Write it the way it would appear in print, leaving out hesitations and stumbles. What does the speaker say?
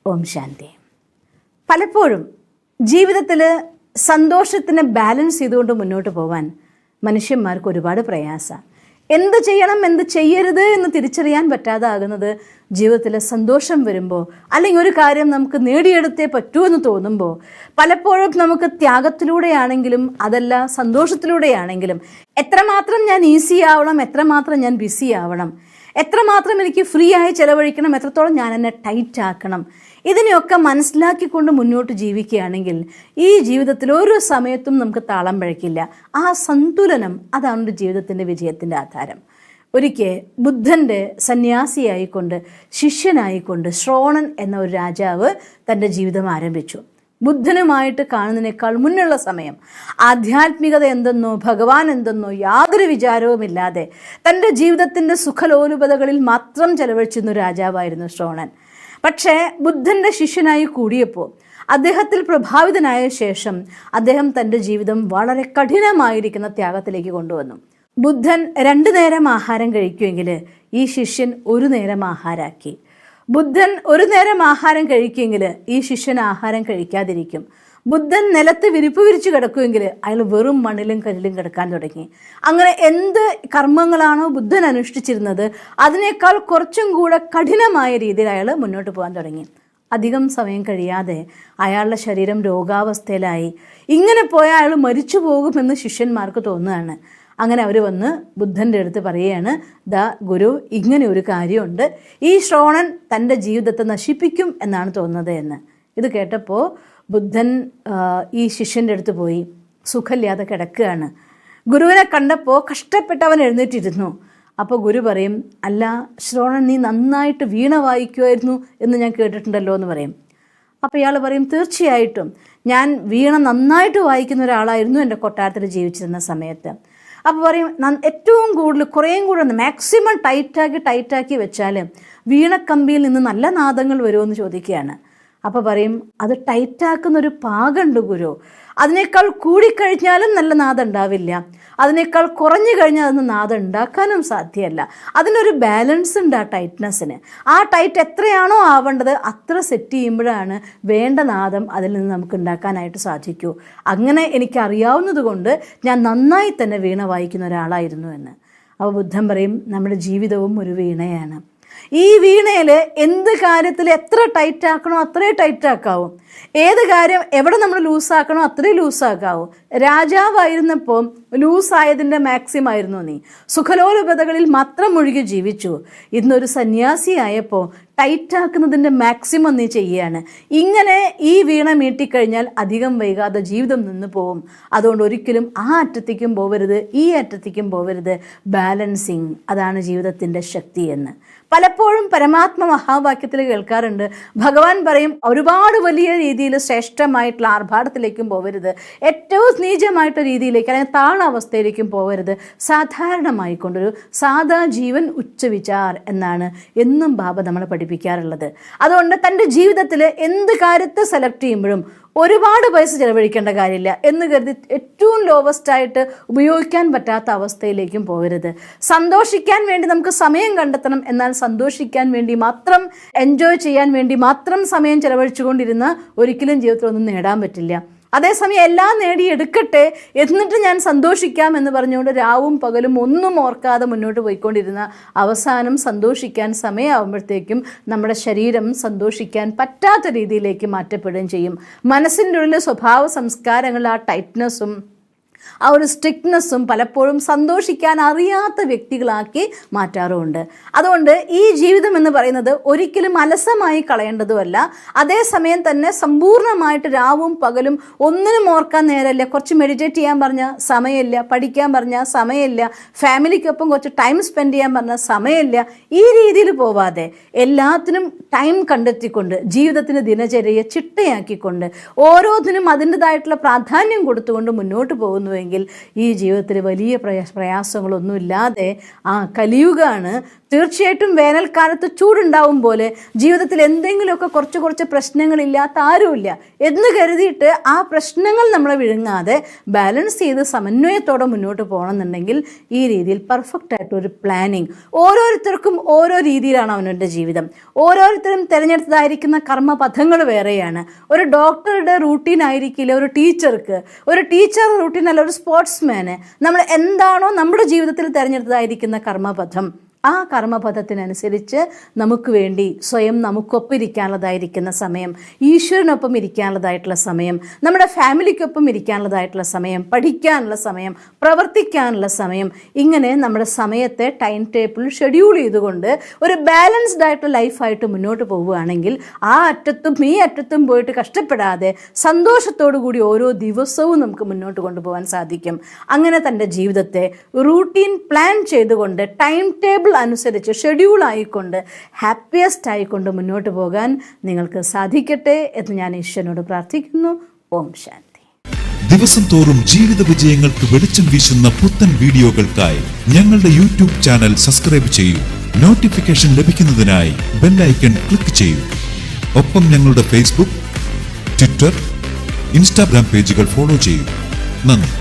ഓം ശാന്തി. പലപ്പോഴും ജീവിതത്തിൽ സന്തോഷത്തിന് ബാലൻസ് ചെയ്തുകൊണ്ട് മുന്നോട്ട് പോകാൻ മനുഷ്യന്മാർക്ക് ഒരുപാട് പ്രയാസമാണ്. എന്ത് ചെയ്യണം എന്ത് ചെയ്യരുത് എന്ന് തിരിച്ചറിയാൻ പറ്റാതാകുന്നത് ജീവിതത്തിൽ സന്തോഷം വരുമ്പോൾ, അല്ലെങ്കിൽ ഒരു കാര്യം നമുക്ക് നേടിയെടുത്തേ പറ്റൂ എന്ന് തോന്നുമ്പോൾ, പലപ്പോഴും നമുക്ക് ത്യാഗത്തിലൂടെയാണെങ്കിലും അതല്ല സന്തോഷത്തിലൂടെയാണെങ്കിലും എത്രമാത്രം ഞാൻ ഈസി ആവണം, എത്രമാത്രം ഞാൻ ബിസി ആവണം, എത്രമാത്രം എനിക്ക് ഫ്രീ ആയി ചിലവഴിക്കണം, എത്രത്തോളം ഞാൻ എന്നെ ടൈറ്റ് ആക്കണം, ഇതിനെയൊക്കെ മനസ്സിലാക്കിക്കൊണ്ട് മുന്നോട്ട് ജീവിക്കുകയാണെങ്കിൽ ഈ ജീവിതത്തിൽ ഒരു സമയത്തും നമുക്ക് താളം പഴക്കില്ല. ആ സന്തുലനം അതാണ് ഒരു ജീവിതത്തിൻ്റെ വിജയത്തിൻ്റെ ആധാരം. ഒരിക്കൽ ബുദ്ധൻ്റെ സന്യാസിയായിക്കൊണ്ട് ശിഷ്യനായിക്കൊണ്ട് ശ്രോണൻ എന്ന ഒരു രാജാവ് തൻ്റെ ജീവിതം ആരംഭിച്ചു. ബുദ്ധനുമായിട്ട് കാണുന്നതിനേക്കാൾ മുന്നുള്ള സമയം ആധ്യാത്മികത എന്തെന്നോ ഭഗവാൻ എന്തെന്നോ യാതൊരു വിചാരവുമില്ലാതെ തൻ്റെ ജീവിതത്തിൻ്റെ സുഖലോലുപതകളിൽ മാത്രം ചെലവഴിച്ചിരുന്ന രാജാവായിരുന്നു ശ്രോണൻ. പക്ഷേ ബുദ്ധൻ്റെ ശിഷ്യനായി കൂടിയപ്പോൾ അദ്ദേഹത്തിൽ പ്രഭാവിതനായ ശേഷം അദ്ദേഹം തൻ്റെ ജീവിതം വളരെ കഠിനമായിരിക്കുന്ന ത്യാഗത്തിലേക്ക് കൊണ്ടുവന്നു. ബുദ്ധൻ 2 നേരം ആഹാരം കഴിക്കുമെങ്കിൽ ഈ ശിഷ്യൻ 1 നേരം ആഹാരമാക്കി. ബുദ്ധൻ 1 നേരം ആഹാരം കഴിക്കുമെങ്കിൽ ഈ ശിഷ്യൻ ആഹാരം കഴിക്കാതിരിക്കും. ബുദ്ധൻ നിലത്ത് വിരിപ്പ് വിരിച്ച് കിടക്കുമെങ്കിൽ അയാൾ വെറും മണ്ണിലും കല്ലിലും കിടക്കാൻ തുടങ്ങി. അങ്ങനെ എന്ത് കർമ്മങ്ങളാണോ ബുദ്ധൻ അനുഷ്ഠിച്ചിരുന്നത് അതിനേക്കാൾ കുറച്ചും കൂടെ കഠിനമായ രീതിയിൽ അയാൾ മുന്നോട്ട് പോകാൻ തുടങ്ങി. അധികം സമയം കഴിയാതെ അയാളുടെ ശരീരം രോഗാവസ്ഥയിലായി. ഇങ്ങനെ പോയാൽ അയാൾ മരിച്ചു പോകുമെന്ന് ശിഷ്യന്മാർക്ക് തോന്നുകയാണ്. അങ്ങനെ അവർ വന്ന് ബുദ്ധൻ്റെ അടുത്ത് പറയുകയാണ്, ദാ ഗുരു, ഇങ്ങനെ ഒരു കാര്യമുണ്ട്, ഈ ശ്രോണൻ തൻ്റെ ജീവിതത്തെ നശിപ്പിക്കും എന്നാണ് തോന്നുന്നത് എന്ന്. ഇത് കേട്ടപ്പോൾ ബുദ്ധൻ ഈ ശിഷ്യൻ്റെ അടുത്ത് പോയി. സുഖമില്ലാതെ കിടക്കുകയാണ്. ഗുരുവിനെ കണ്ടപ്പോൾ കഷ്ടപ്പെട്ടവൻ എഴുന്നേറ്റിരുന്നു. അപ്പോൾ ഗുരു പറയും, അല്ല ശ്രോണൻ, നീ നന്നായിട്ട് വീണ വായിക്കുമായിരുന്നു എന്ന് ഞാൻ കേട്ടിട്ടുണ്ടല്ലോ എന്ന് പറയും. അപ്പോൾ ഇയാൾ പറയും, തീർച്ചയായിട്ടും ഞാൻ വീണ നന്നായിട്ട് വായിക്കുന്ന ഒരാളായിരുന്നു എൻ്റെ കൊട്ടാരത്തിൽ ജീവിച്ചിരുന്ന സമയത്ത്. അപ്പോൾ പറയും, ഏറ്റവും കൂടുതൽ കുറേയും കൂടെ മാക്സിമം ടൈറ്റാക്കി വെച്ചാൽ വീണക്കമ്പിയിൽ നിന്ന് നല്ല നാദങ്ങൾ വരുമെന്ന് ചോദിക്കുകയാണ്. അപ്പോൾ പറയും, അത് ടൈറ്റാക്കുന്നൊരു പാകമുണ്ട് ഗുരു, അതിനേക്കാൾ കൂടിക്കഴിഞ്ഞാലും നല്ല നാദം ഉണ്ടാവില്ല, അതിനേക്കാൾ കുറഞ്ഞു കഴിഞ്ഞാൽ അതൊന്നും നാദം ഉണ്ടാക്കാനും സാധ്യമല്ല. അതിനൊരു ബാലൻസ് ഉണ്ട് ആ ടൈറ്റ്നെസ്സിന്. ആ ടൈറ്റ് എത്രയാണോ ആവേണ്ടത് അത്ര സെറ്റ് ചെയ്യുമ്പോഴാണ് വേണ്ട നാദം അതിൽ നിന്ന് നമുക്ക് ഉണ്ടാക്കാനായിട്ട് സാധിക്കൂ. അങ്ങനെ എനിക്കറിയാവുന്നത് കൊണ്ട് ഞാൻ നന്നായി തന്നെ വീണ വായിക്കുന്ന ഒരാളായിരുന്നു എന്ന്. അപ്പോൾ ബുദ്ധൻ പറയും, നമ്മുടെ ജീവിതവും ഒരു വീണയാണ്. ഈ വീണയിൽ എന്ത് കാര്യത്തിൽ എത്ര ടൈറ്റാക്കണോ അത്രേ ടൈറ്റാക്കാവും, ഏത് കാര്യം എവിടെ നമ്മൾ ലൂസാക്കണോ അത്രയും ലൂസാക്കാവും. രാജാവായിരുന്നപ്പോൾ ലൂസായതിൻ്റെ മാക്സിമം ആയിരുന്നു നീ, സുഖലോലുപതകളിൽ മാത്രം മുഴുകി ജീവിച്ചു. ഇന്നൊരു സന്യാസിയായപ്പോൾ ടൈറ്റാക്കുന്നതിൻ്റെ മാക്സിമം നീ ചെയ്യുകയാണ്. ഇങ്ങനെ ഈ വീണ മീട്ടിക്കഴിഞ്ഞാൽ അധികം വൈകാതെ ജീവിതം നിന്ന് പോവും. അതുകൊണ്ട് ഒരിക്കലും ആ അറ്റത്തേക്കും പോവരുത്, ഈ അറ്റത്തേക്കും പോവരുത്. ബാലൻസിങ്, അതാണ് ജീവിതത്തിൻ്റെ ശക്തി എന്ന് പലപ്പോഴും പരമാത്മ മഹാവാക്യത്തിൽ കേൾക്കാറുണ്ട്. ഭഗവാൻ പറയും, ഒരുപാട് വലിയ രീതിയിൽ ശ്രേഷ്ഠമായിട്ടുള്ള ആർഭാടത്തിലേക്കും പോവരുത്, ഏറ്റവും നീചമായിട്ടുള്ള രീതിയിലേക്ക് അല്ലെങ്കിൽ താണാവസ്ഥയിലേക്കും പോവരുത്. സാധാരണമായിക്കൊണ്ടൊരു സാധാ ജീവൻ ഉച്ചവിചാർ എന്നാണ് എന്നും ബാബ നമ്മളെ പഠിപ്പിക്കാറുള്ളത്. അതുകൊണ്ട് തൻ്റെ ജീവിതത്തിൽ എന്ത് കാര്യത്തെ സെലക്ട് ചെയ്യുമ്പോഴും ഒരുപാട് പൈസ ചിലവഴിക്കേണ്ട കാര്യമില്ല എന്ന് കരുതി ഏറ്റവും ലോവസ്റ്റായിട്ട് ഉപയോഗിക്കാൻ പറ്റാത്ത അവസ്ഥയിലേക്കും പോകരുത്. സന്തോഷിക്കാൻ വേണ്ടി നമുക്ക് സമയം കണ്ടെത്തണം, എന്നാൽ സന്തോഷിക്കാൻ വേണ്ടി മാത്രം, എൻജോയ് ചെയ്യാൻ വേണ്ടി മാത്രം സമയം ചിലവഴിച്ചുകൊണ്ടിരുന്ന ഒരിക്കലും ജീവിതത്തിലൊന്നും നേടാൻ പറ്റില്ല. അതേസമയം എല്ലാം നേടിയെടുക്കട്ടെ എന്നിട്ട് ഞാൻ സന്തോഷിക്കാം എന്ന് പറഞ്ഞുകൊണ്ട് രാവും പകലും ഒന്നും ഓർക്കാതെ മുന്നോട്ട് പോയിക്കൊണ്ടിരുന്ന അവസാനം സന്തോഷിക്കാൻ സമയമാകുമ്പോഴത്തേക്കും നമ്മുടെ ശരീരം സന്തോഷിക്കാൻ പറ്റാത്ത രീതിയിലേക്ക് മാറ്റപ്പെടുകയും ചെയ്യും. മനസ്സിൻ്റെ ഉള്ളിൽ സ്വഭാവ സംസ്കാരങ്ങൾ, ആ ടൈറ്റ്നെസ്സും ആ ഒരു സ്ട്രിക്ട്നെസ്സും പലപ്പോഴും സന്തോഷിക്കാൻ അറിയാത്ത വ്യക്തികളാക്കി മാറ്റാറുമുണ്ട്. അതുകൊണ്ട് ഈ ജീവിതം എന്ന് പറയുന്നത് ഒരിക്കലും അലസമായി കളയേണ്ടതുമല്ല. അതേസമയം തന്നെ സമ്പൂർണ്ണമായിട്ട് രാവും പകലും ഒന്നിനും ഓർക്കാൻ നേരമില്ല, കുറച്ച് മെഡിറ്റേറ്റ് ചെയ്യാൻ പറഞ്ഞാൽ സമയമില്ല, പഠിക്കാൻ പറഞ്ഞാൽ സമയമില്ല, ഫാമിലിക്കൊപ്പം കുറച്ച് ടൈം സ്പെൻഡ് ചെയ്യാൻ പറഞ്ഞാൽ സമയമില്ല, ഈ രീതിയിൽ പോവാതെ എല്ലാത്തിനും ടൈം കണ്ടെത്തിക്കൊണ്ട് ജീവിതത്തിന് ദിനചര്യയെ ചിട്ടയാക്കിക്കൊണ്ട് ഓരോന്നിനും അതിൻ്റെതായിട്ടുള്ള പ്രാധാന്യം കൊടുത്തുകൊണ്ട് മുന്നോട്ട് പോകുന്നുവെങ്കിൽ ഈ ജീവിതത്തിൽ വലിയ പ്രയാസങ്ങളൊന്നുമില്ലാതെ ആ കലിയുഗമാണ് തീർച്ചയായിട്ടും വേനൽക്കാലത്ത് ചൂടുണ്ടാവും പോലെ ജീവിതത്തിൽ എന്തെങ്കിലുമൊക്കെ കുറച്ച് പ്രശ്നങ്ങളില്ലാത്ത ആരുമില്ല എന്ന് കരുതിയിട്ട് ആ പ്രശ്നങ്ങൾ നമ്മളെ വിഴുങ്ങാതെ ബാലൻസ് ചെയ്ത് സമന്വയത്തോടെ മുന്നോട്ട് പോകണമെന്നുണ്ടെങ്കിൽ ഈ രീതിയിൽ പെർഫെക്റ്റ് ആയിട്ടൊരു പ്ലാനിങ്. ഓരോരുത്തർക്കും ഓരോ രീതിയിലാണ് അവനവൻ്റെ ജീവിതം. ഓരോരുത്തരും തിരഞ്ഞെടുത്തതായിരിക്കുന്ന കർമ്മപഥങ്ങൾ വേറെയാണ്. ഒരു ഡോക്ടറുടെ റൂട്ടീൻ ആയിരിക്കില്ല ഒരു ടീച്ചർക്ക്, ഒരു ടീച്ചർ റൂട്ടീൻ അല്ല ഒരു സ്പോർട്സ്മാന്. നമ്മൾ എന്താണോ നമ്മുടെ ജീവിതത്തിൽ തിരഞ്ഞെടുത്തതായിരിക്കുന്ന കർമ്മപഥം, ആ കർമ്മപഥത്തിനനുസരിച്ച് നമുക്ക് വേണ്ടി സ്വയം നമുക്കൊപ്പം ഇരിക്കാനുള്ളതായിരിക്കുന്ന സമയം, ഈശ്വരനൊപ്പം ഇരിക്കാനുള്ളതായിട്ടുള്ള സമയം, നമ്മുടെ ഫാമിലിക്കൊപ്പം ഇരിക്കാനുള്ളതായിട്ടുള്ള സമയം, പഠിക്കാനുള്ള സമയം, പ്രവർത്തിക്കാനുള്ള സമയം, ഇങ്ങനെ നമ്മുടെ സമയത്തെ ടൈം ടേബിൾ ഷെഡ്യൂൾ ചെയ്തുകൊണ്ട് ഒരു ബാലൻസ്ഡ് ആയിട്ടുള്ള ലൈഫായിട്ട് മുന്നോട്ട് പോവുകയാണെങ്കിൽ ആ അറ്റത്തും ഈ അറ്റത്തും പോയിട്ട് കഷ്ടപ്പെടാതെ സന്തോഷത്തോടു കൂടി ഓരോ ദിവസവും നമുക്ക് മുന്നോട്ട് കൊണ്ടുപോകാൻ സാധിക്കും. അങ്ങനെ തൻ്റെ ജീവിതത്തെ റൂട്ടീൻ പ്ലാൻ ചെയ്തുകൊണ്ട് ടൈം ടേബിൾ അനുസരിച്ച് ഷെഡ്യൂൾ ആയിക്കൊണ്ട് ഹാപ്പിയസ്റ്റ് ആയിക്കൊണ്ട് മുന്നോട്ട് പോകാൻ നിങ്ങൾക്ക് സാധിക്കട്ടെ എന്ന് ഞാൻ ഈശ്വരനോട് പ്രാർത്ഥിക്കുന്നു. ഓം ശാന്തി. ദിവസം തോറും ജീവിത വിജയങ്ങൾക്ക് വെളിച്ചം വീശുന്ന പുത്തൻ വീഡിയോകൾക്കായി ഞങ്ങളുടെ യൂട്യൂബ് ചാനൽ സബ്സ്ക്രൈബ് ചെയ്യൂ. നോട്ടിഫിക്കേഷൻ ലഭിക്കുന്നതിനായി ബെൽ ഐക്കൺ ക്ലിക്ക് ചെയ്യൂ. ഒപ്പം ഞങ്ങളുടെ ഫേസ്ബുക്ക്, ട്വിറ്റർ, ഇൻസ്റ്റാഗ്രാം പേജുകൾ ഫോളോ ചെയ്യൂ. നന്ദി.